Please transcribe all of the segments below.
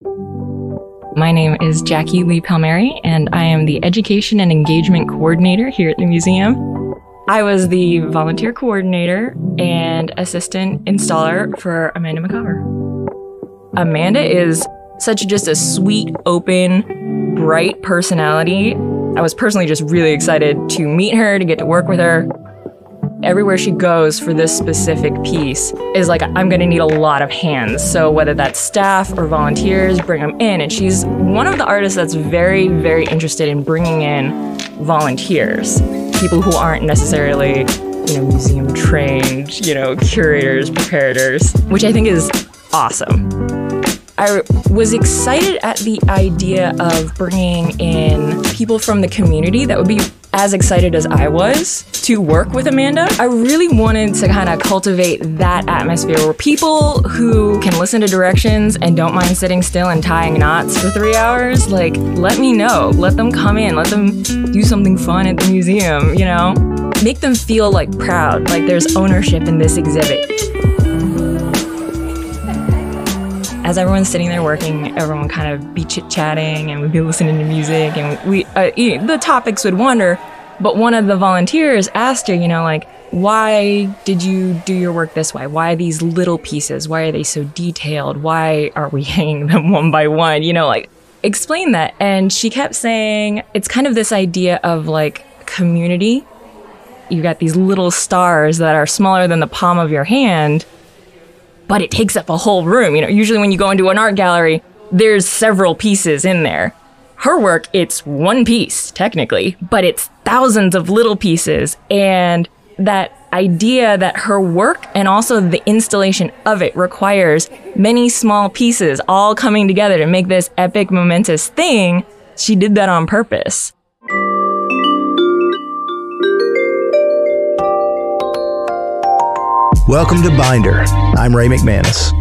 My name is Jackie Lee Palmieri, and I am the Education and Engagement Coordinator here at the museum. I was the volunteer coordinator and assistant installer for Amanda McCavour. Amanda is such just a sweet, open, bright personality. I was personally just really excited to meet her, to get to work with her. Everywhere she goes for this specific piece is like, I'm gonna need a lot of hands. So whether that's staff or volunteers, bring them in. And she's one of the artists that's very, very interested in bringing in volunteers. People who aren't necessarily, museum trained, curators, preparators, which I think is awesome. I was excited at the idea of bringing in people from the community that would be as excited as I was to work with Amanda. I really wanted to kind of cultivate that atmosphere where people who can listen to directions and don't mind sitting still and tying knots for 3 hours, let me know. Let them come in. Let them do something fun at the museum, Make them feel proud, like there's ownership in this exhibit. As everyone's sitting there working, everyone kind of be chit-chatting and we'd be listening to music and the topics would wander. But one of the volunteers asked her, why did you do your work this way? Why these little pieces? Why are they so detailed? Why are we hanging them one by one? Explain that. And she kept saying, it's kind of this idea of community. You got these little stars that are smaller than the palm of your hand, but it takes up a whole room. Usually when you go into an art gallery, there's several pieces in there. Her work, it's one piece, technically, but it's thousands of little pieces. And that idea that her work and also the installation of it requires many small pieces all coming together to make this epic, momentous thing, she did that on purpose. Welcome to Binder. I'm Ray McManus.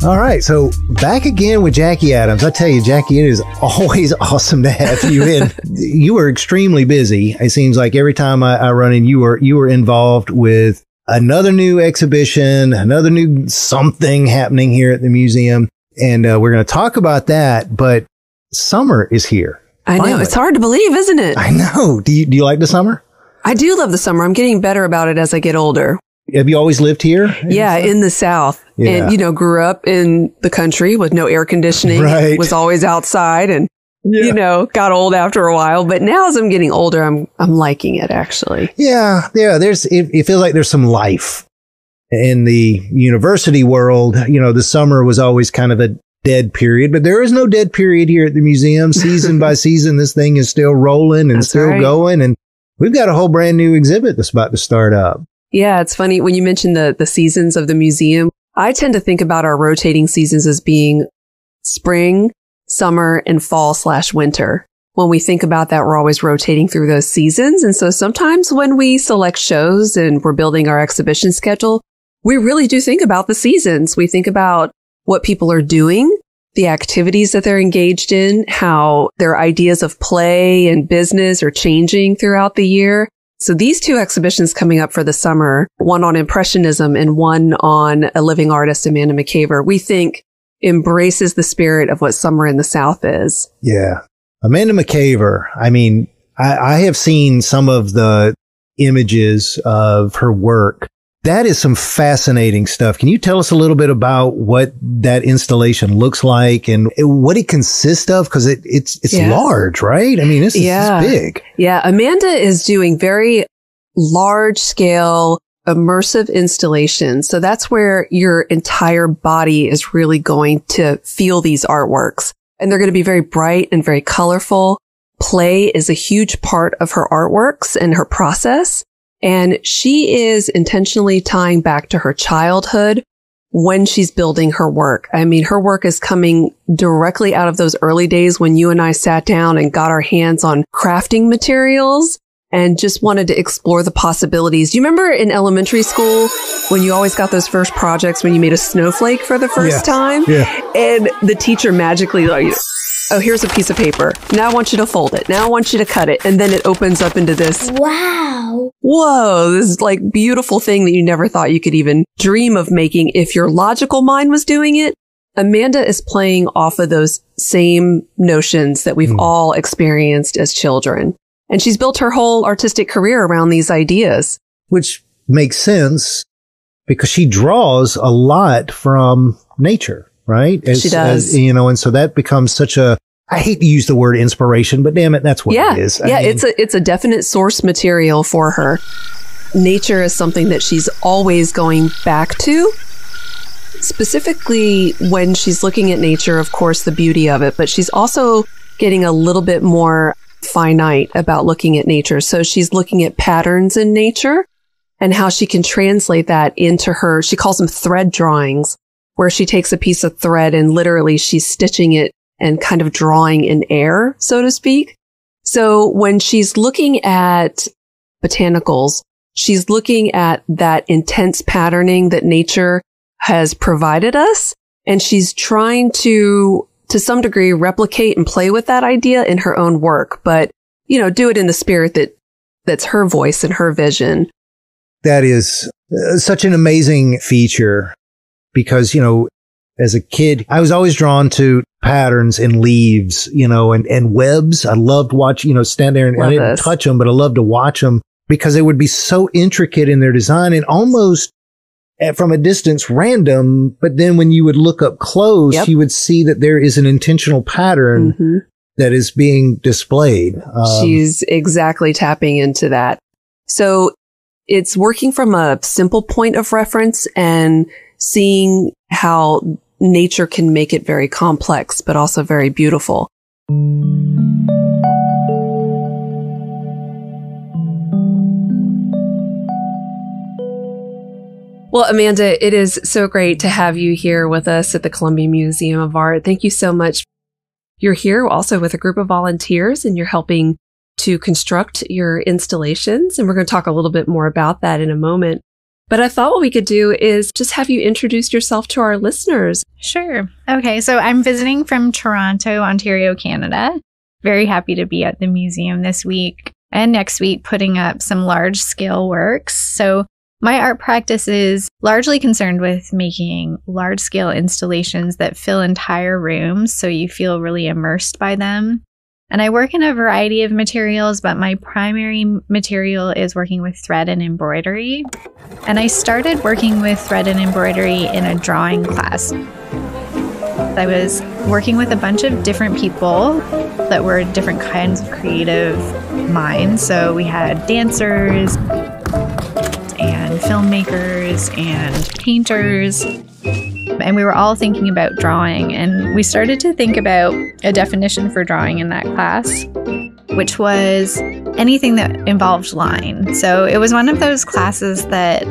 All right, so back again with Jackie Adams. I tell you, Jackie, it is always awesome to have you in. You are extremely busy. It seems like every time I run in, you were involved with another new exhibition, another new something happening here at the museum. And we're going to talk about that, but summer is here. I know. Finally. It's hard to believe, isn't it? I know. Do you like the summer? I do love the summer. I'm getting better about it as I get older. Have you always lived here? Yeah, in the South. Yeah. And, grew up in the country with no air conditioning. Right. Was always outside and, got old after a while. But now as I'm getting older, I'm liking it, actually. Yeah. It feels like there's some life in the university world. The summer was always kind of a dead period, but there is no dead period here at the museum. Season by season, this thing is still rolling and That's still right. going. And we've got a whole brand new exhibit that's about to start up. Yeah, it's funny when you mention the seasons of the museum. I tend to think about our rotating seasons as being spring, summer, and fall/winter. When we think about that, we're always rotating through those seasons. And so sometimes when we select shows and we're building our exhibition schedule, we really do think about the seasons. We think about what people are doing, the activities that they're engaged in, how their ideas of play and business are changing throughout the year. So these two exhibitions coming up for the summer, one on Impressionism and one on a living artist, Amanda McCavour, we think embraces the spirit of what summer in the South is. Yeah. Amanda McCavour. I mean, I have seen some of the images of her work. That is some fascinating stuff. Can you tell us a little bit about what that installation looks like and what it consists of? Because it's large, right? I mean, this is big. Yeah. Amanda is doing very large scale immersive installations. So that's where your entire body is really going to feel these artworks. And they're going to be very bright and very colorful. Play is a huge part of her artworks and her process. And she is intentionally tying back to her childhood when she's building her work. I mean, her work is coming directly out of those early days when you and I sat down and got our hands on crafting materials and just wanted to explore the possibilities. Do you remember in elementary school when you always got those first projects when you made a snowflake for the first time? Yeah. And the teacher magically oh, here's a piece of paper. Now I want you to fold it. Now I want you to cut it. And then it opens up into this. Wow. Whoa, this is like beautiful thing that you never thought you could even dream of making if your logical mind was doing it. Amanda is playing off of those same notions that we've all experienced as children. And she's built her whole artistic career around these ideas. Which makes sense because she draws a lot from nature, right? She does. And so that becomes such a, I hate to use the word inspiration, but damn it, that's what it is. Yeah, it's a definite source material for her. Nature is something that she's always going back to. Specifically, when she's looking at nature, of course, the beauty of it, but she's also getting a little bit more finite about looking at nature. So she's looking at patterns in nature and how she can translate that into her, she calls them thread drawings, where she takes a piece of thread and literally she's stitching it and kind of drawing in air, so to speak. So when she's looking at botanicals, she's looking at that intense patterning that nature has provided us. And she's trying to some degree, replicate and play with that idea in her own work, but, do it in the spirit that's her voice and her vision. That is such an amazing feature because, as a kid, I was always drawn to patterns in leaves, and webs. I loved watching, stand there and I didn't touch them, but I loved to watch them because they would be so intricate in their design and almost from a distance random. But then when you would look up close, you would see that there is an intentional pattern that is being displayed. She's exactly tapping into that. So it's working from a simple point of reference and seeing how nature can make it very complex, but also very beautiful. Well, Amanda, it is so great to have you here with us at the Columbia Museum of Art. Thank you so much. You're here also with a group of volunteers and you're helping to construct your installations. And we're going to talk a little bit more about that in a moment. But I thought what we could do is just have you introduce yourself to our listeners. Sure. Okay. So I'm visiting from Toronto, Ontario, Canada. Very happy to be at the museum this week and next week putting up some large scale works. So my art practice is largely concerned with making large-scale installations that fill entire rooms so you feel really immersed by them. And I work in a variety of materials, but my primary material is working with thread and embroidery. And I started working with thread and embroidery in a drawing class. I was working with a bunch of different people that were different kinds of creative minds. So we had dancers, and filmmakers and painters. And we were all thinking about drawing. And we started to think about a definition for drawing in that class, which was anything that involved line. So it was one of those classes that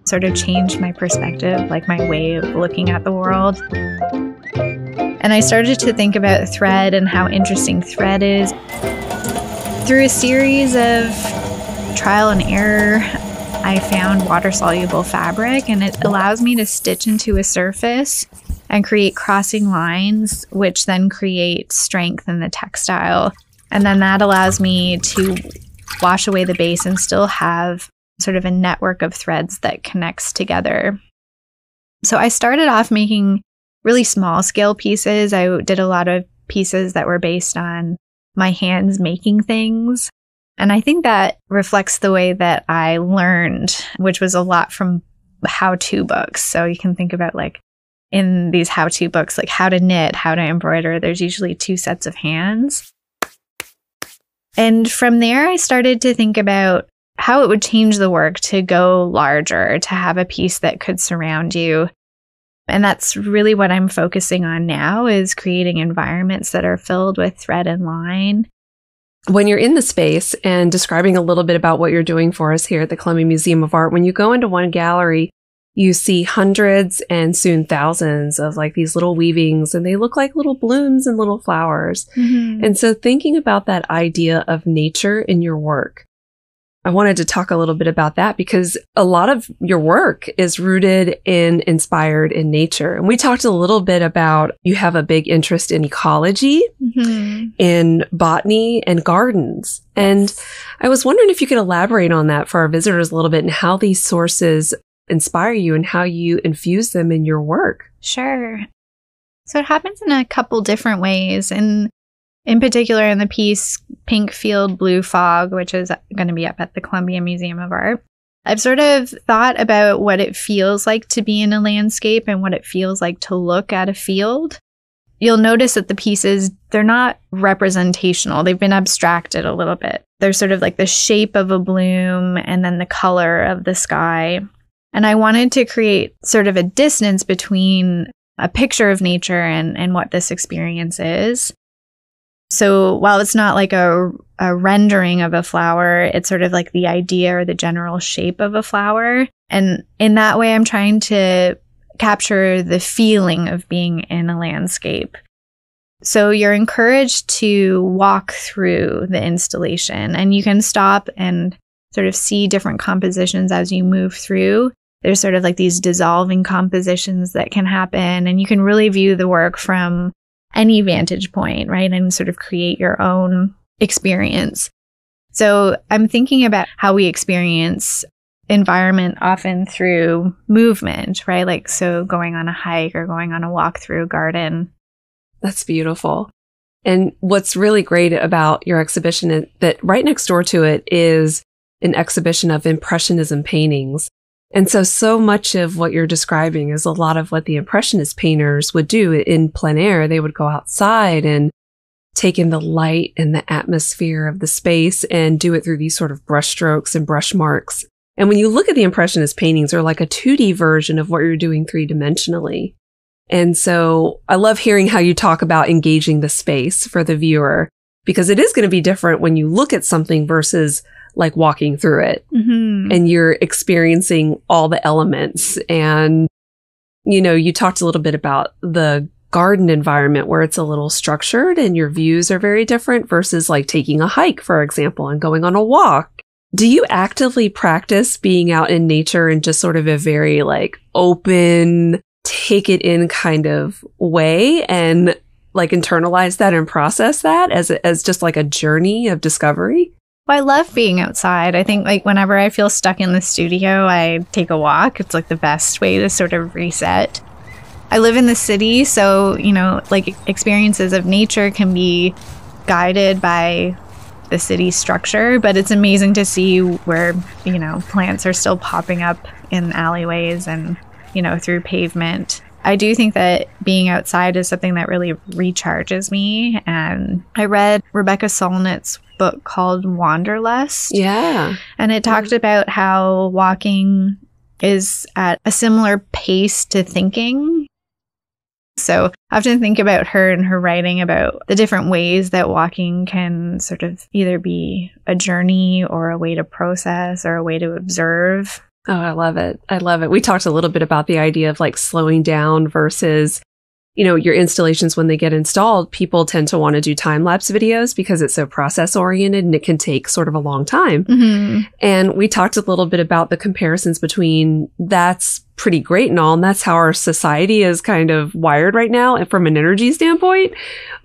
sort of changed my perspective, like my way of looking at the world. And I started to think about thread and how interesting thread is. Through a series of trial and error, I found water-soluble fabric, and it allows me to stitch into a surface and create crossing lines, which then create strength in the textile. And then that allows me to wash away the base and still have sort of a network of threads that connects together. So I started off making really small-scale pieces. I did a lot of pieces that were based on my hands making things. And I think that reflects the way that I learned, which was a lot from how-to books. So you can think about like in these how-to books, like how to knit, how to embroider, there's usually 2 sets of hands. And from there, I started to think about how it would change the work to go larger, to have a piece that could surround you. And that's really what I'm focusing on now, is creating environments that are filled with thread and line. When you're in the space and describing a little bit about what you're doing for us here at the Columbia Museum of Art, when you go into one gallery, you see hundreds and soon thousands of like these little weavings, and they look like little blooms and little flowers. And so thinking about that idea of nature in your work, I wanted to talk a little bit about that because a lot of your work is rooted in inspired in nature. And we talked a little bit about you have a big interest in ecology, in botany and gardens. And I was wondering if you could elaborate on that for our visitors a little bit and how these sources inspire you and how you infuse them in your work. Sure. So it happens in a couple different ways. And in particular, in the piece Pink Field, Blue Fog, which is going to be up at the Columbia Museum of Art, I've sort of thought about what it feels like to be in a landscape and what it feels like to look at a field. You'll notice that the pieces, they're not representational. They've been abstracted a little bit. They're sort of like the shape of a bloom and then the color of the sky. And I wanted to create sort of a distance between a picture of nature and what this experience is. So while it's not like a rendering of a flower, it's sort of like the idea or the general shape of a flower. And in that way, I'm trying to capture the feeling of being in a landscape. So you're encouraged to walk through the installation, and you can stop and sort of see different compositions as you move through. There's sort of like these dissolving compositions that can happen, and you can really view the work from any vantage point, right? And sort of create your own experience. So I'm thinking about how we experience environment often through movement, right? Like, so going on a hike or going on a walk through a garden. That's beautiful. And what's really great about your exhibition is that right next door to it is an exhibition of Impressionism paintings. And so much of what you're describing is a lot of what the Impressionist painters would do in plein air. They would go outside and take in the light and the atmosphere of the space and do it through these sort of brush strokes and brush marks. And when you look at the Impressionist paintings, they're like a 2D version of what you're doing three-dimensionally. And so I love hearing how you talk about engaging the space for the viewer, because it is going to be different when you look at something versus like walking through it and you're experiencing all the elements. And, you know, you talked a little bit about the garden environment where it's a little structured and your views are very different versus like taking a hike, for example, and going on a walk. Do you actively practice being out in nature in just sort of a very like open, take it in kind of way and like internalize that and process that as just like a journey of discovery? Well, I love being outside. I think like whenever I feel stuck in the studio, I take a walk. It's like the best way to sort of reset. I live in the city, so, you know, like experiences of nature can be guided by the city structure, but it's amazing to see where, you know, plants are still popping up in alleyways and, you know, through pavement. I do think that being outside is something that really recharges me. And I read Rebecca Solnit's book called Wanderlust. Yeah. And it talked about how walking is at a similar pace to thinking. So I often think about her and her writing about the different ways that walking can sort of either be a journey or a way to process or a way to observe. Oh, I love it. I love it. We talked a little bit about the idea of like slowing down versus, you know, your installations when they get installed, people tend to want to do time-lapse videos because it's so process-oriented and it can take sort of a long time. And we talked a little bit about the comparisons between that's pretty great and all, and that's how our society is kind of wired right now from an energy standpoint.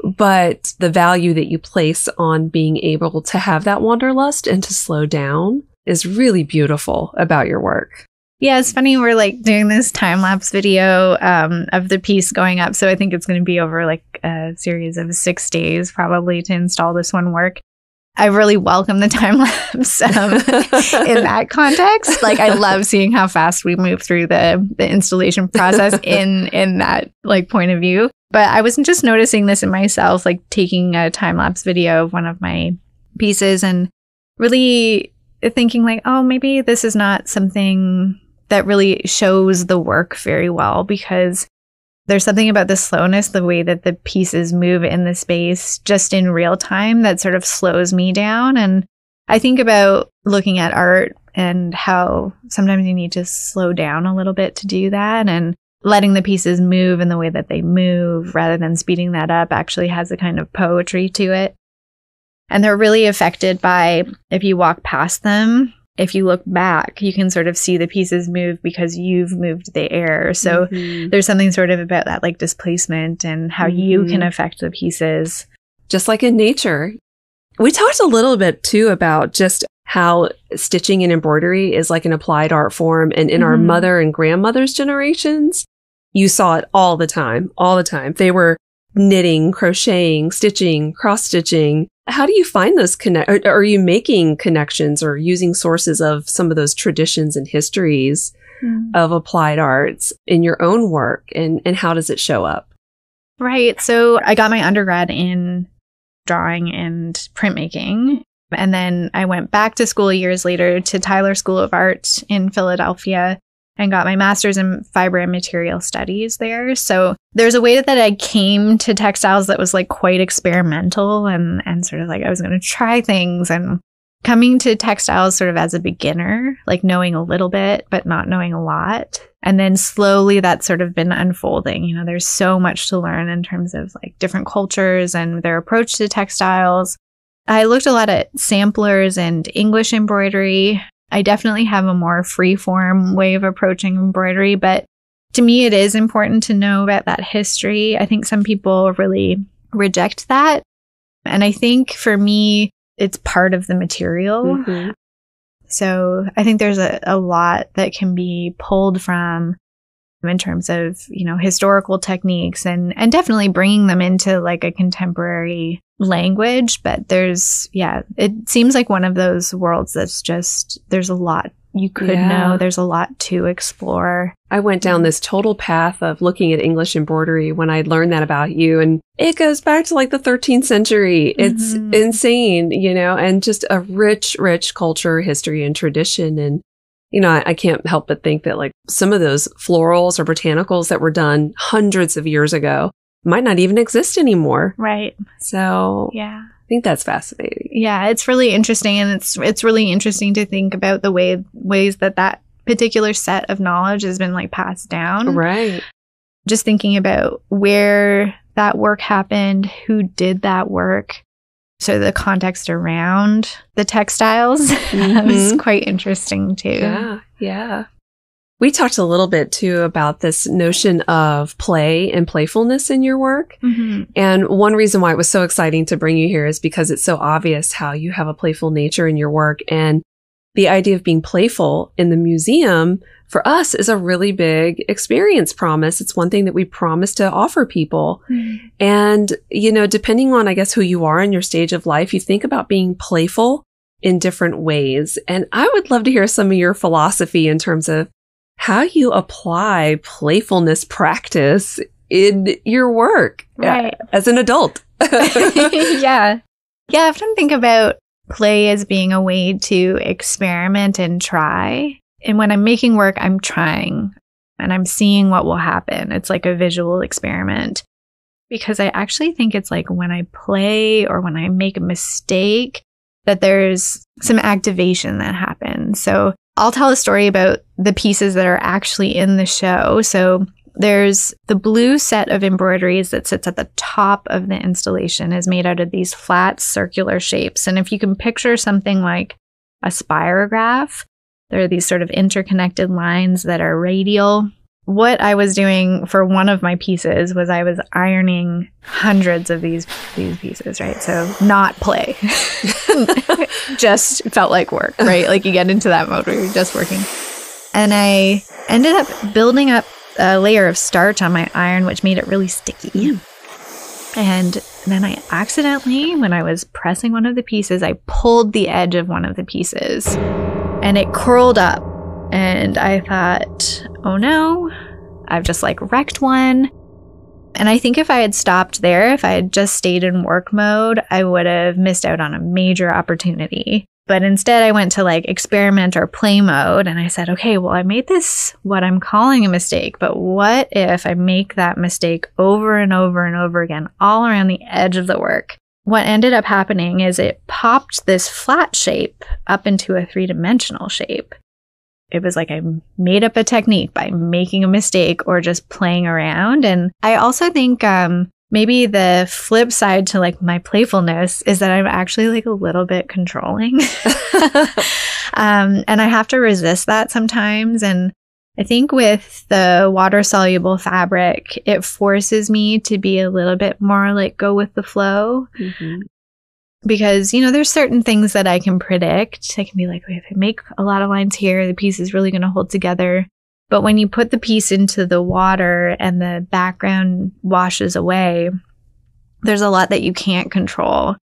But the value that you place on being able to have that wanderlust and to slow down is really beautiful about your work. Yeah, it's funny. We're like doing this time-lapse video of the piece going up. So I think it's going to be over like a series of 6 days probably to install this one work. I really welcome the time-lapse in that context. Like I love seeing how fast we move through the installation process in that like point of view. But I was just noticing this in myself, like taking a time-lapse video of one of my pieces and really thinking like, oh, maybe this is not something that really shows the work very well, because there's something about the slowness, the way that the pieces move in the space just in real time that sort of slows me down. And I think about looking at art and how sometimes you need to slow down a little bit to do that, and letting the pieces move in the way that they move rather than speeding that up actually has a kind of poetry to it. And they're really affected by if you walk past them. If you look back, you can sort of see the pieces move because you've moved the air. So there's something sort of about that like displacement and how you can affect the pieces. Just like in nature. We talked a little bit too about just how stitching and embroidery is like an applied art form. And in our mother and grandmother's generations, you saw it all the time, all the time. They were knitting, crocheting, stitching, cross-stitching. How do you find those are you making connections or using sources of some of those traditions and histories of applied arts in your own work? And how does it show up? Right. So I got my undergrad in drawing and printmaking. And then I went back to school years later to Tyler School of Art in Philadelphia and got my master's in fiber and material studies there. So there's a way that I came to textiles that was like quite experimental and sort of like I was going to try things, and coming to textiles sort of as a beginner, like knowing a little bit, but not knowing a lot. And then slowly that's sort of been unfolding. You know, there's so much to learn in terms of like different cultures and their approach to textiles. I looked a lot at samplers and English embroidery. I definitely have a more free-form way of approaching embroidery, but to me, it is important to know about that history. I think some people really reject that. And I think for me, it's part of the material. So I think there's a lot that can be pulled from in terms of, you know, historical techniques and definitely bringing them into like a contemporary language. But there's, it seems like one of those worlds that's just, there's a lot you could know. There's a lot to explore. I went down this total path of looking at English embroidery when I learned that about you. And it goes back to like the 13th century. It's insane, you know, and just a rich, rich culture, history, and tradition. And, you know, I can't help but think that like some of those florals or botanicals that were done hundreds of years ago might not even exist anymore. Right. So yeah. I think that's fascinating. Yeah, it's really interesting. And it's really interesting to think about the ways that particular set of knowledge has been like passed down. Right. Just thinking about where that work happened, who did that work. So the context around the textiles was quite interesting too. Yeah, yeah. We talked a little bit too about this notion of play and playfulness in your work. And one reason why it was so exciting to bring you here is because it's so obvious how you have a playful nature in your work. And the idea of being playful in the museum for us is a really big experience promise. It's one thing that we promise to offer people. And, you know, depending on, I guess, who you are in your stage of life, you think about being playful in different ways. And I would love to hear some of your philosophy in terms of how you apply playfulness practice in your work as an adult. Yeah. I often think about play as being a way to experiment and try. And when I'm making work, I'm trying and I'm seeing what will happen. It's like a visual experiment. Because I actually think it's like when I play or when I make a mistake that there's some activation that happens. So I'll tell a story about the pieces that are actually in the show. So there's the blue set of embroideries that sits at the top of the installation is made out of these flat circular shapes. And if you can picture something like a spirograph, there are these sort of interconnected lines that are radial. What I was doing for one of my pieces was I was ironing hundreds of these pieces, right? So not play. Just felt like work, right? Like you get into that mode where you're just working. And I ended up building up a layer of starch on my iron, which made it really sticky. And then I accidentally, when I was pressing one of the pieces, I pulled the edge of one of the pieces and it curled up. And I thought, oh no, I've just like wrecked one. And I think if I had stopped there, if I had just stayed in work mode, I would have missed out on a major opportunity. But instead I went to like experiment or play mode. And I said, okay, well, I made this what I'm calling a mistake. But what if I make that mistake over and over and over again, all around the edge of the work? What ended up happening is it popped this flat shape up into a three-dimensional shape. It was like I made up a technique by making a mistake or just playing around. And I also think maybe the flip side to like my playfulness is that I'm actually like a little bit controlling. And I have to resist that sometimes. And I think with the water soluble fabric, it forces me to be a little bit more like go with the flow. Because, you know, there's certain things that I can predict. I can be like, if I make a lot of lines here, the piece is really going to hold together. But when you put the piece into the water and the background washes away, there's a lot that you can't control.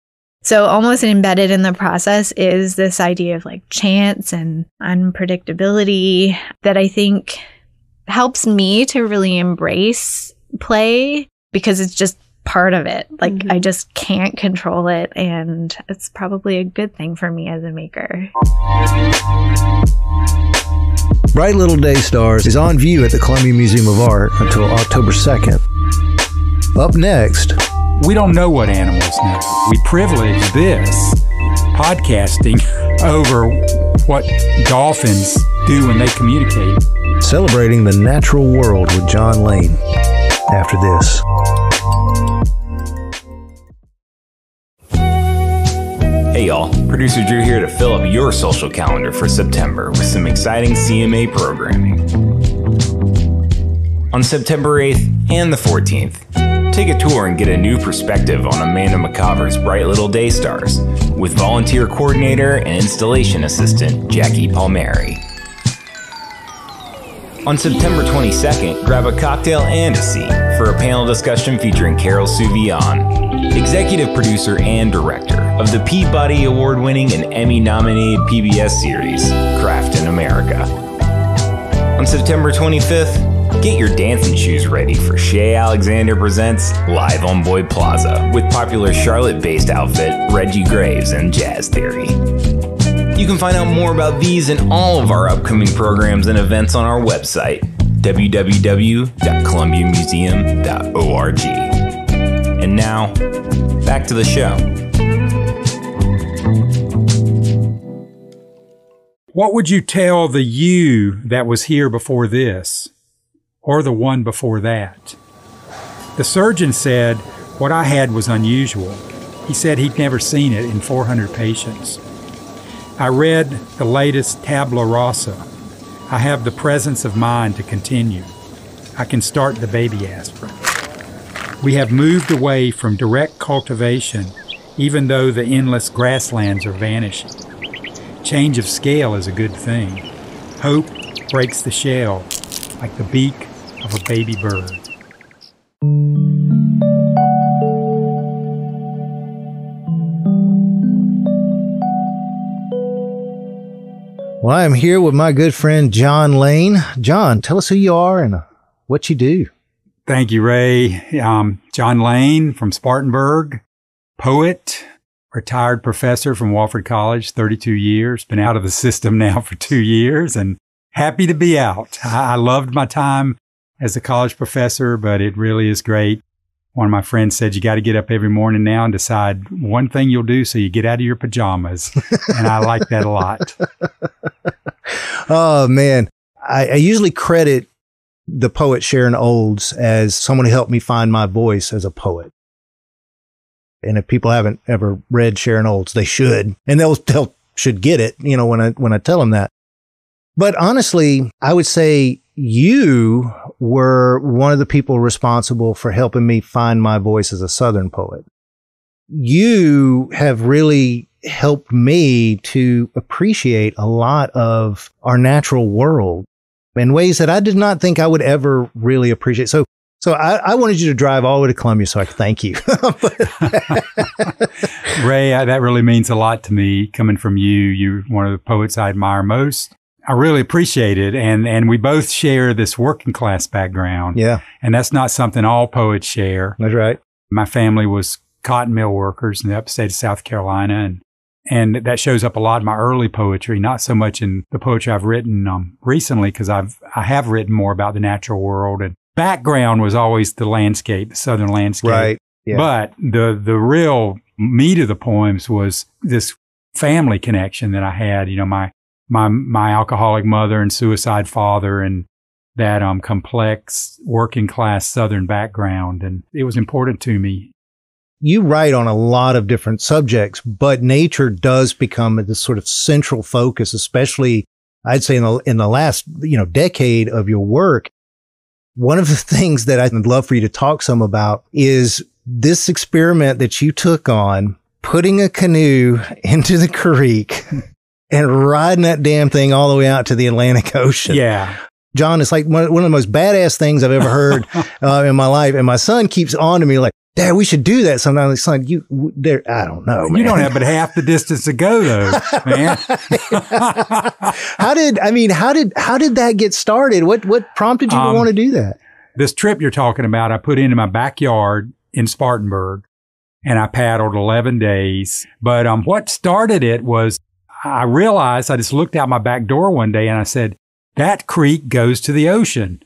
So almost embedded in the process is this idea of like chance and unpredictability that I think helps me to really embrace play because it's just part of it. Like I just can't control it, and it's probably a good thing for me as a maker. Bright Little Day Stars is on view at the Columbia Museum of Art until October 2nd. Up next, we don't know what animals know. We privilege this podcasting over what dolphins do when they communicate. Celebrating the natural world with John Lane after this. Hey y'all, producer Drew here to fill up your social calendar for September with some exciting CMA programming. On September 8th and the 14th, take a tour and get a new perspective on Amanda McCavour's Bright Little Day Stars with volunteer coordinator and installation assistant Jackie Palmieri. On September 22nd, grab a cocktail and a seat for a panel discussion featuring Carol Souvion, executive producer and director of the Peabody Award-winning and Emmy-nominated PBS series, Craft in America. On September 25th, get your dancing shoes ready for Shay Alexander Presents Live on Boyd Plaza with popular Charlotte-based outfit Reggie Graves and Jazz Theory. You can find out more about these and all of our upcoming programs and events on our website, www.columbiamuseum.org. And now, back to the show. What would you tell the you that was here before this, or the one before that? The surgeon said what I had was unusual. He said he'd never seen it in 400 patients. I read the latest tabula rasa. I have the presence of mind to continue. I can start the baby aspirin. We have moved away from direct cultivation, even though the endless grasslands are vanishing. Change of scale is a good thing. Hope breaks the shell like the beak of a baby bird. Well, I am here with my good friend, John Lane. John, tell us who you are and what you do. Thank you, Ray. John Lane from Spartanburg, poet, retired professor from Wofford College, 32 years, been out of the system now for 2 years and happy to be out. I loved my time as a college professor, but it really is great. One of my friends said, you got to get up every morning now and decide one thing you'll do so you get out of your pajamas. And I like that a lot. Oh, man. I usually credit the poet Sharon Olds as someone who helped me find my voice as a poet. And if people haven't ever read Sharon Olds, they should. And they'll should get it, you know, when I tell them that. But honestly, I would say you were one of the people responsible for helping me find my voice as a Southern poet. You have really helped me to appreciate a lot of our natural world in ways that I did not think I would ever really appreciate. So I wanted you to drive all the way to Columbia so I could thank you. Ray, that really means a lot to me coming from you. You're one of the poets I admire most. I really appreciate it. And we both share this working class background. Yeah. And that's not something all poets share. That's right. My family was cotton mill workers in the upstate of South Carolina. And that shows up a lot in my early poetry, not so much in the poetry I've written recently, because I have written more about the natural world. And background was always the landscape, the Southern landscape. Right. Yeah. But the real meat of the poems was this family connection that I had. You know, my alcoholic mother and suicide father and that complex working class Southern background. And it was important to me. You write on a lot of different subjects, but nature does become this sort of central focus, especially I'd say in the last, decade of your work. One of the things that I'd love for you to talk some about is this experiment that you took on, putting a canoe into the creek and riding that damn thing all the way out to the Atlantic Ocean. Yeah. John, it's like one of the most badass things I've ever heard in my life. And my son keeps on to me like, Dad, we should do that sometime. Like, son, I don't know, man. You don't have but half the distance to go though, man. How did that get started? What prompted you to want to do that? This trip you're talking about, I put into my backyard in Spartanburg and I paddled 11 days. But what started it was I realized I just looked out my back door one day and I said, that creek goes to the ocean.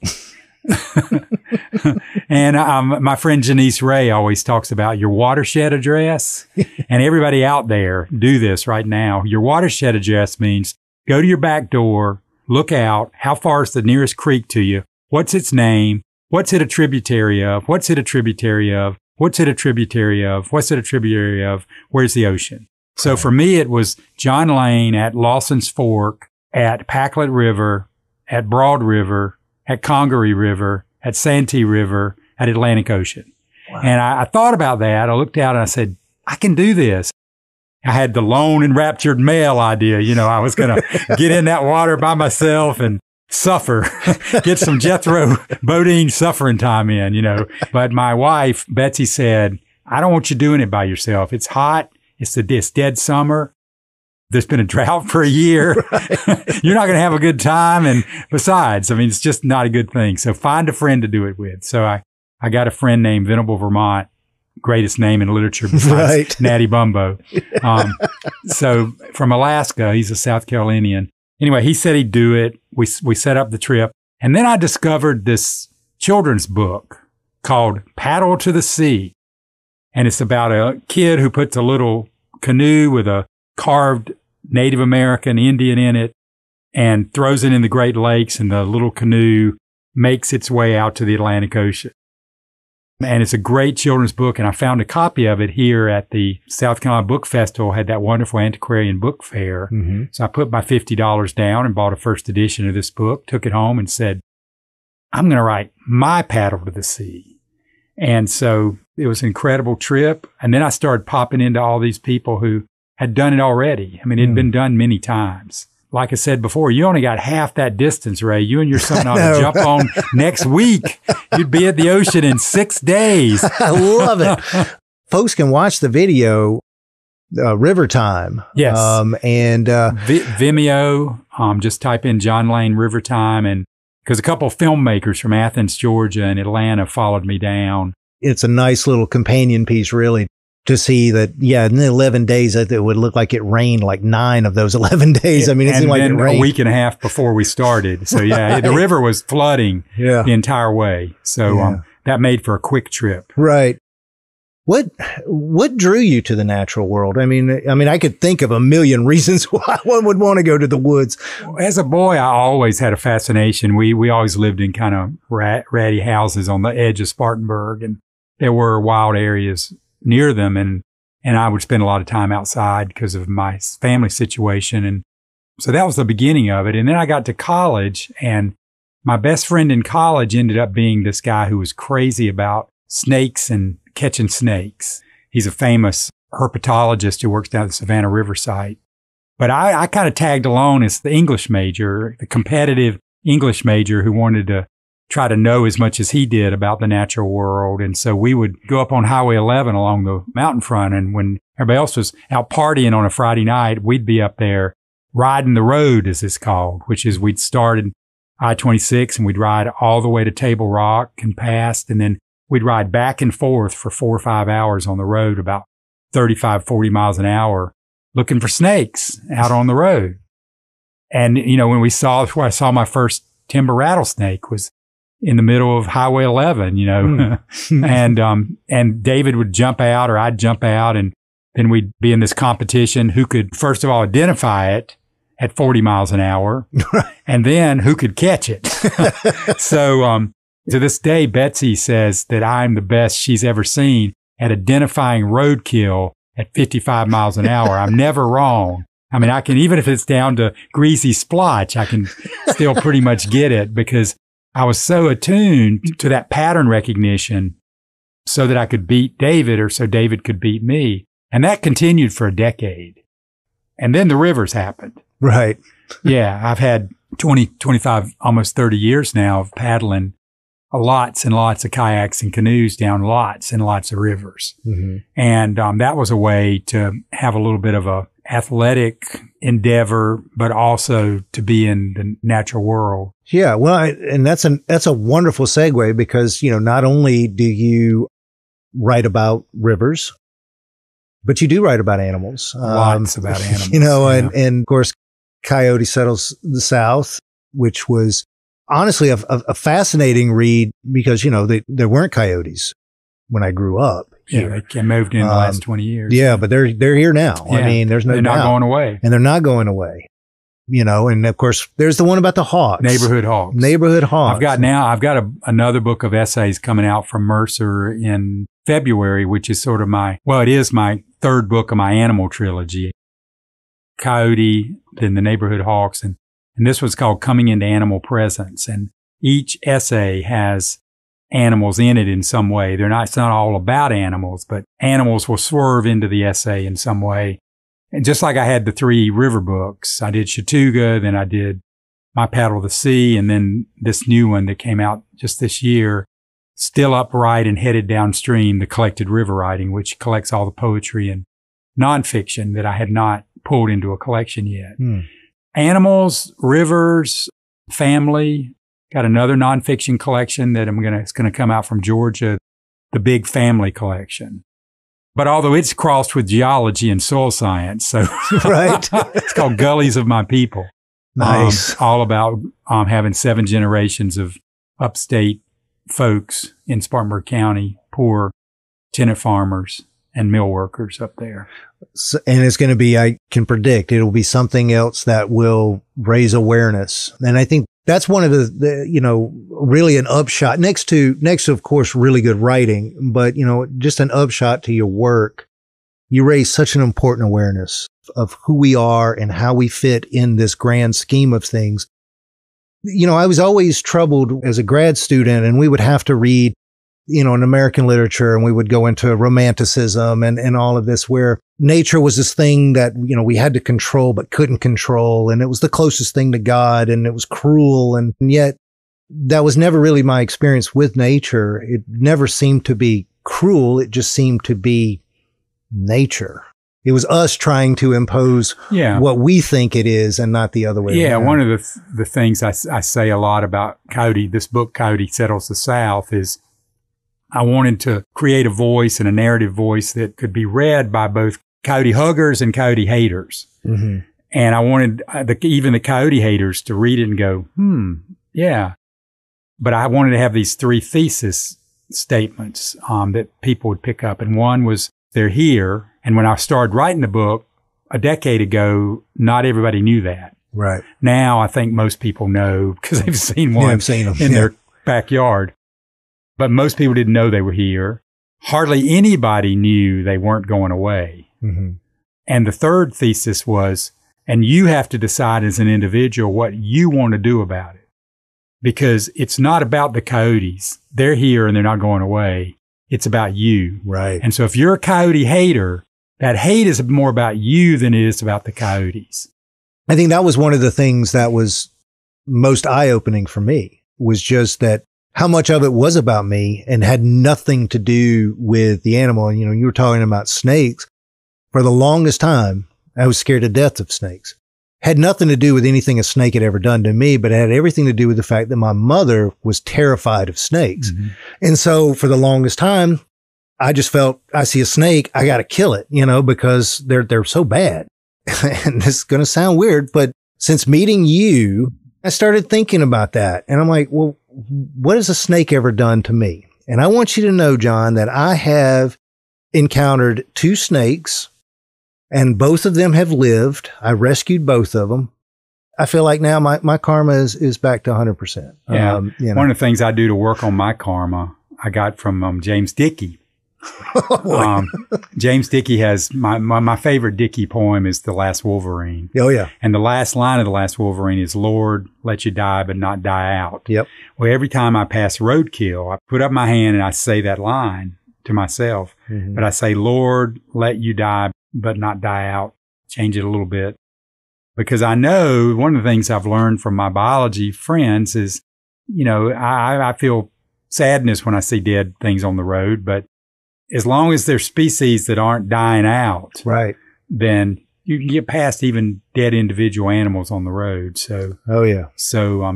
And my friend Janice Ray always talks about your watershed address. And everybody out there, do this right now. Your watershed address means go to your back door, look out. How far is the nearest creek to you? What's its name? What's it a tributary of? What's it a tributary of? What's it a tributary of? What's it a tributary of? Where's the ocean? So for me, it was John Lane at Lawson's Fork, at Packlet River, at Broad River, at Congaree River, at Santee River, at Atlantic Ocean. Wow. And I thought about that. I looked out and I said, I can do this. I had the lone enraptured male idea. I was going to get in that water by myself and suffer, get some Jethro Bodine suffering time in, But my wife, Betsy, said, I don't want you doing it by yourself. It's hot. It's dead summer. There's been a drought for a year. Right. You're not going to have a good time. And besides, it's just not a good thing. So find a friend to do it with. So I got a friend named Venable Vermont, greatest name in literature besides Natty Bumbo. So from Alaska, he's a South Carolinian. Anyway, he said he'd do it. We set up the trip. And then I discovered this children's book called Paddle to the Sea. And it's about a kid who puts a little canoe with a carved Native American Indian in it and throws it in the Great Lakes, and the little canoe makes its way out to the Atlantic Ocean. And it's a great children's book, and I found a copy of it here at the South Carolina Book Festival, had that wonderful antiquarian book fair. Mm-hmm. So I put my $50 down and bought a first edition of this book, took it home and said, I'm going to write my Paddle to the Sea. And so it was an incredible trip. And then I started popping into all these people who had done it already. It had been done many times. Like I said before, you only got half that distance, Ray. You and your son ought to jump on next week. You'd be at the ocean in 6 days. I love it. Folks can watch the video, River Time. Yes. And Vimeo, just type in John Lane River Time. And because a couple of filmmakers from Athens, Georgia and Atlanta followed me down. It's a nice little companion piece, really, to see that, in the 11 days, it would look like it rained like 9 of those 11 days. It seemed like it rained. A week and a half before we started. So, the river was flooding the entire way. So that made for a quick trip. Right. What drew you to the natural world? I could think of a million reasons why one would want to go to the woods. As a boy, I always had a fascination. We always lived in kind of ratty houses on the edge of Spartanburg, and there were wild areas near them. And I would spend a lot of time outside because of my family situation. And so that was the beginning of it. And then I got to college, and my best friend in college ended up being this guy who was crazy about snakes and catching snakes. He's a famous herpetologist who works down at the Savannah River site. But I kind of tagged along as the English major, the competitive English major who wanted to try to know as much as he did about the natural world. And so we would go up on Highway 11 along the mountain front. And when everybody else was out partying on a Friday night, we'd be up there riding the road, as it's called, which is we'd start in I-26 and we'd ride all the way to Table Rock and past. And then we'd ride back and forth for 4 or 5 hours on the road, about 35, 40 miles an hour, looking for snakes out on the road. And, when where I saw my first timber rattlesnake was in the middle of Highway 11, and David would jump out or I'd jump out, and then we'd be in this competition who could, first of all, identify it at 40 miles an hour. And then who could catch it? So, to this day, Betsy says that I'm the best she's ever seen at identifying roadkill at 55 miles an hour. I'm never wrong. I mean, I can, even if it's down to greasy splotch, I can still pretty much get it because I was so attuned to that pattern recognition so that I could beat David or so David could beat me. And that continued for a decade. And then the rivers happened. Right. Yeah. I've had 20, 25, almost 30 years now of paddling lots and lots of kayaks and canoes down lots and lots of rivers. Mm-hmm. And that was a way to have a little bit of a athletic endeavor, but also to be in the natural world. Yeah. Well, and that's a wonderful segue because, not only do you write about rivers, but you do write about animals. Lots about animals. And of course, Coyote Settles the South, which was honestly a fascinating read because, there weren't coyotes when I grew up. Yeah, they moved in the last 20 years. Yeah, but they're here now. Yeah. I mean, there's no doubt. They're not going away. And they're not going away. And of course, there's the one about the hawks. Neighborhood hawks. I've got another book of essays coming out from Mercer in February, which is sort of it is my third book of my animal trilogy. Coyote, then the Neighborhood Hawks, and this was called Coming into Animal Presence. And each essay has animals in it in some way. It's not all about animals, but animals will swerve into the essay in some way. And just like I had the 3 river books, I did Chattooga, then I did My Paddle the Sea, and then this new one that came out just this year, Still Upright and Headed Downstream, the Collected River Writing, which collects all the poetry and nonfiction that I had not pulled into a collection yet. Animals, rivers, family. Got another nonfiction collection that it's going to come out from Georgia, the Big Family Collection. But although it's crossed with geology and soil science, so right, it's called Gullies of My People. Nice. All about having 7 generations of upstate folks in Spartanburg County, poor tenant farmers and mill workers up there. So, and it's going to be, I can predict, it'll be something else that will raise awareness. And I think that's one of the really an upshot next to, of course, really good writing, but, just an upshot to your work. You raise such an important awareness of who we are and how we fit in this grand scheme of things. I was always troubled as a grad student, and we would have to read, in American literature, and we would go into romanticism and all of this, where nature was this thing that, we had to control but couldn't control. And it was the closest thing to God, and it was cruel. And yet that was never really my experience with nature. It never seemed to be cruel. It just seemed to be nature. It was us trying to impose what we think it is and not the other way around. Yeah, one of the things I say a lot about Coyote, this book, Coyote Settles the South, is I wanted to create a voice and a narrative voice that could be read by both coyote huggers and coyote haters. Mm-hmm. And I wanted even the coyote haters to read it and go, yeah. But I wanted to have these 3 thesis statements that people would pick up. And one was, they're here. And when I started writing the book a decade ago, not everybody knew that. Right. Now I think most people know because they've seen one in their backyard. But most people didn't know they were here. Hardly anybody knew they weren't going away. Mm-hmm. And the third thesis was, and you have to decide as an individual what you want to do about it. Because it's not about the coyotes. They're here and they're not going away. It's about you. Right. And so if you're a coyote hater, that hate is more about you than it is about the coyotes. I think that was one of the things that was most eye-opening for me, was just that how much of it was about me and had nothing to do with the animal. And, you were talking about snakes. For the longest time, I was scared to death of snakes. Had nothing to do with anything a snake had ever done to me, but it had everything to do with the fact that my mother was terrified of snakes. Mm-hmm. And so for the longest time, I just felt, I see a snake, I got to kill it, because they're so bad. And this is going to sound weird, but since meeting you, I started thinking about that. And I'm like, well, what has a snake ever done to me? And I want you to know, John, that I have encountered 2 snakes, and both of them have lived. I rescued both of them. I feel like now my karma is back to 100%. Yeah. One of the things I do to work on my karma, I got from James Dickey. James Dickey has my favorite Dickey poem is The Last Wolverine. Oh, yeah. And the last line of The Last Wolverine is, Lord, let you die, but not die out. Yep. Well, every time I pass roadkill, I put up my hand and I say that line to myself. Mm-hmm. But I say, Lord, let you die, but not die out. Change it a little bit. Because I know one of the things I've learned from my biology friends is, I feel sadness when I see dead things on the road, but as long as there's species that aren't dying out, right, then you can get past even dead individual animals on the road. So,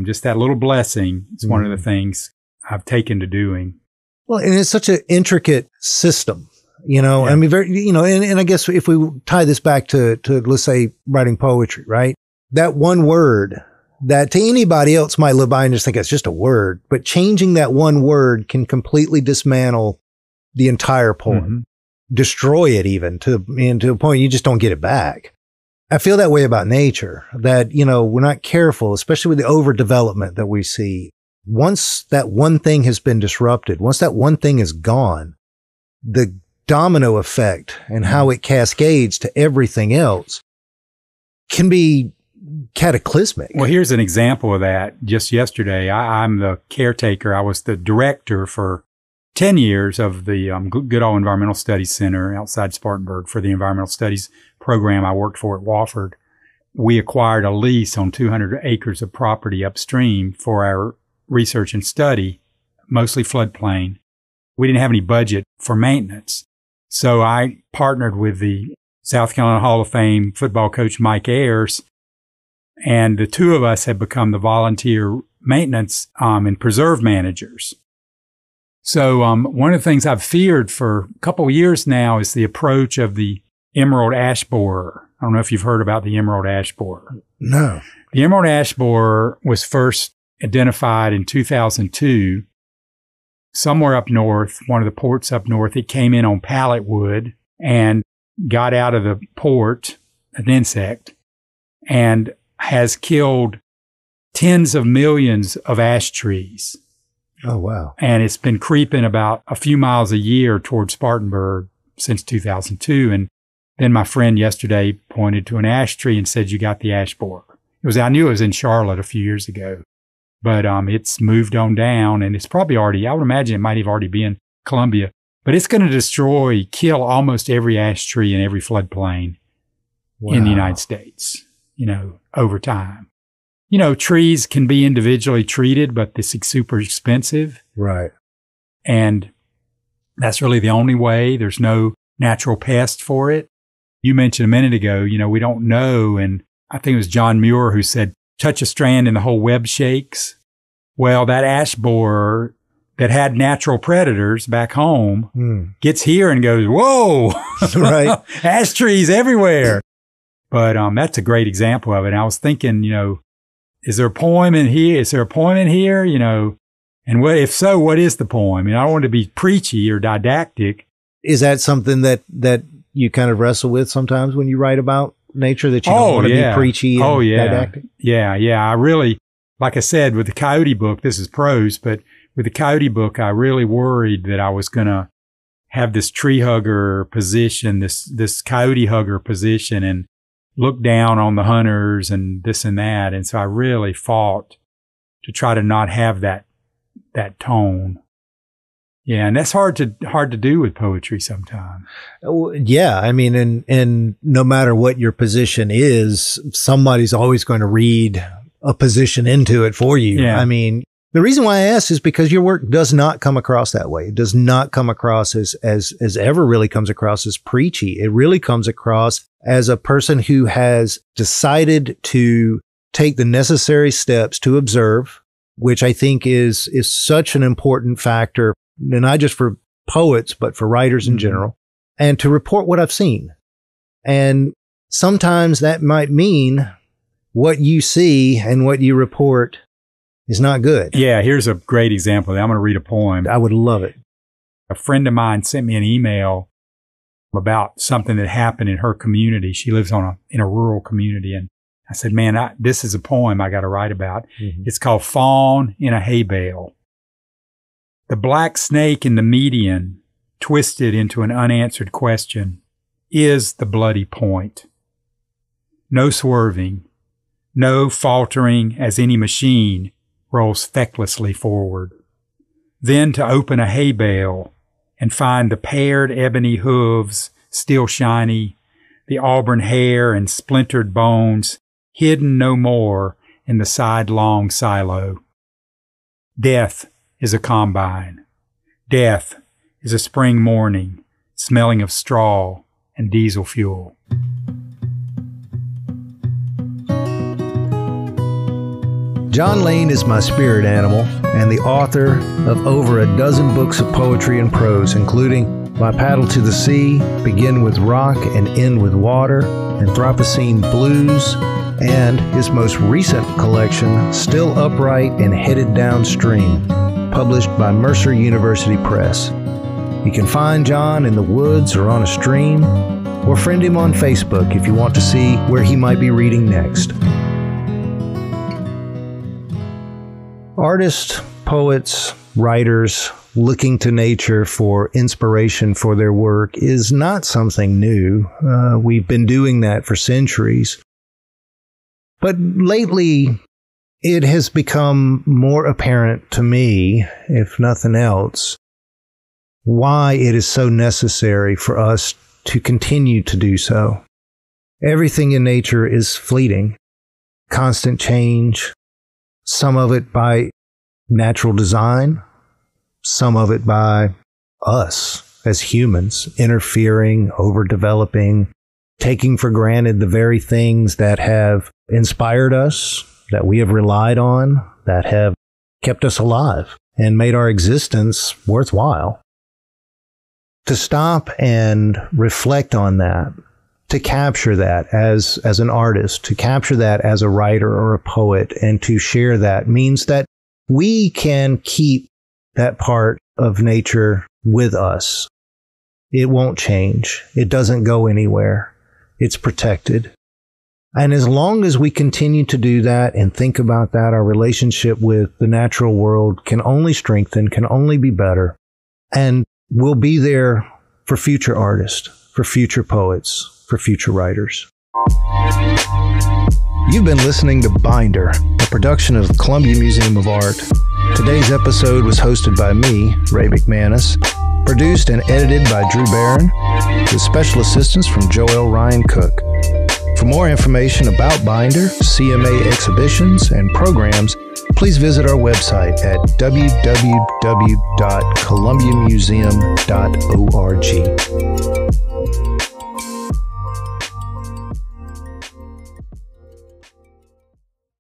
just that little blessing is one of the things I've taken to doing. Well, and it's such an intricate system, I mean, very, and I guess if we tie this back to, let's say, writing poetry, right? That one word that to anybody else might live by and just think it's just a word, but changing that one word can completely dismantle the entire poem, destroy it even to a point you just don't get it back. I feel that way about nature, that, we're not careful, especially with the overdevelopment that we see. Once that one thing has been disrupted, once that one thing is gone, the domino effect and how it cascades to everything else can be cataclysmic. Well, here's an example of that. Just yesterday, I'm the caretaker. I was the director for 10 years of the Goodall Environmental Studies Center outside Spartanburg for the environmental studies program I worked for at Wofford. We acquired a lease on 200 acres of property upstream for our research and study, mostly floodplain. We didn't have any budget for maintenance. So I partnered with the South Carolina Hall of Fame football coach Mike Ayers, and the two of us have become the volunteer maintenance and preserve managers. So one of the things I've feared for a couple of years now is the approach of the emerald ash borer. I don't know if you've heard about the emerald ash borer. No. The emerald ash borer was first identified in 2002. Somewhere up north, one of the ports up north, it came in on pallet wood and got out of the port, an insect, and has killed tens of millions of ash trees. Oh, wow. And it's been creeping about a few miles a year toward Spartanburg since 2002. And then my friend yesterday pointed to an ash tree and said, you got the ash borer. I knew it was in Charlotte a few years ago. But it's moved on down, and it's probably already, I would imagine it might have already been Columbia. But it's going to kill almost every ash tree in every floodplain in the United States, over time. Trees can be individually treated, but this is super expensive. Right. And that's really the only way. There's no natural pest for it. You mentioned a minute ago, we don't know. And I think it was John Muir who said, touch a strand and the whole web shakes. Well, that ash borer that had natural predators back home gets here and goes, whoa, right. Ash trees everywhere. But that's a great example of it. And I was thinking, is there a poem in here? Is there a poem in here? And if so, what is the poem? I don't want to be preachy or didactic. Is that something that you kind of wrestle with sometimes when you write about nature, that you don't want to be preachy and didactic? Yeah. I really, like I said, with the Coyote book, this is prose, but with the Coyote book, I really worried that I was going to have this tree hugger position, this coyote hugger position, and look down on the hunters and this and that. And so I really fought to try to not have that tone. Yeah, and that's hard to do with poetry sometimes. Yeah, I mean, and no matter what your position is, somebody's always going to read a position into it for you. Yeah. I mean, the reason why I ask is because your work does not come across that way. It does not come across as ever really comes across as preachy. It really comes across as a person who has decided to take the necessary steps to observe, which I think is such an important factor, not just for poets, but for writers in general, and to report what I've seen. And sometimes that might mean what you see and what you report is not good. Yeah, here's a great example. I'm going to read a poem. I would love it. A friend of mine sent me an email about something that happened in her community. She lives in a rural community. And I said, man, this is a poem I got to write about. It's called Fawn in a Hay Bale. The black snake in the median, twisted into an unanswered question, is the bloody point. No swerving, no faltering as any machine rolls fecklessly forward. Then to open a hay bale and find the paired ebony hooves still shiny, the auburn hair and splintered bones hidden no more in the sidelong silo. Death is a combine. Death is a spring morning smelling of straw and diesel fuel. John Lane is my spirit animal and the author of over a dozen books of poetry and prose, including My Paddle to the Sea, Begin with Rock and End with Water, Anthropocene Blues, and his most recent collection, Still Upright and Headed Downstream, published by Mercer University Press. You can find John in the woods or on a stream, or friend him on Facebook if you want to see where he might be reading next. Artists, poets, writers looking to nature for inspiration for their work is not something new. We've been doing that for centuries. But lately, it has become more apparent to me, if nothing else, why it is so necessary for us to continue to do so. Everything in nature is fleeting, constant change, some of it by natural design, some of it by us as humans, interfering, overdeveloping, taking for granted the very things that have inspired us, that we have relied on, that have kept us alive and made our existence worthwhile. To stop and reflect on that, to capture that as an artist, to capture that as a writer or a poet, and to share that means that we can keep that part of nature with us. It won't change. It doesn't go anywhere. It's protected. And as long as we continue to do that and think about that, our relationship with the natural world can only strengthen, can only be better. And we'll be there for future artists, for future poets, for future writers. You've been listening to Binder, a production of the Columbia Museum of Art. Today's episode was hosted by me, Ray McManus, produced and edited by Drew Barron, with special assistance from Joel Ryan Cook. For more information about Binder, CMA exhibitions, and programs, please visit our website at www.columbiamuseum.org.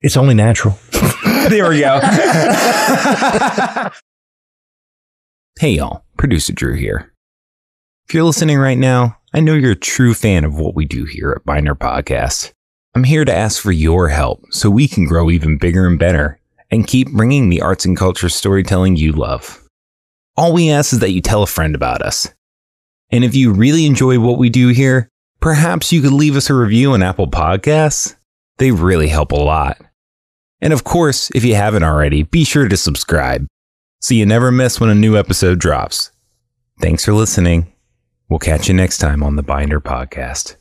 It's only natural. There we go. Hey y'all, producer Drew here. If you're listening right now, I know you're a true fan of what we do here at Binder Podcast. I'm here to ask for your help so we can grow even bigger and better and keep bringing the arts and culture storytelling you love. All we ask is that you tell a friend about us. And if you really enjoy what we do here, perhaps you could leave us a review on Apple Podcasts. They really help a lot. And of course, if you haven't already, be sure to subscribe so you never miss when a new episode drops. Thanks for listening. We'll catch you next time on the Binder Podcast.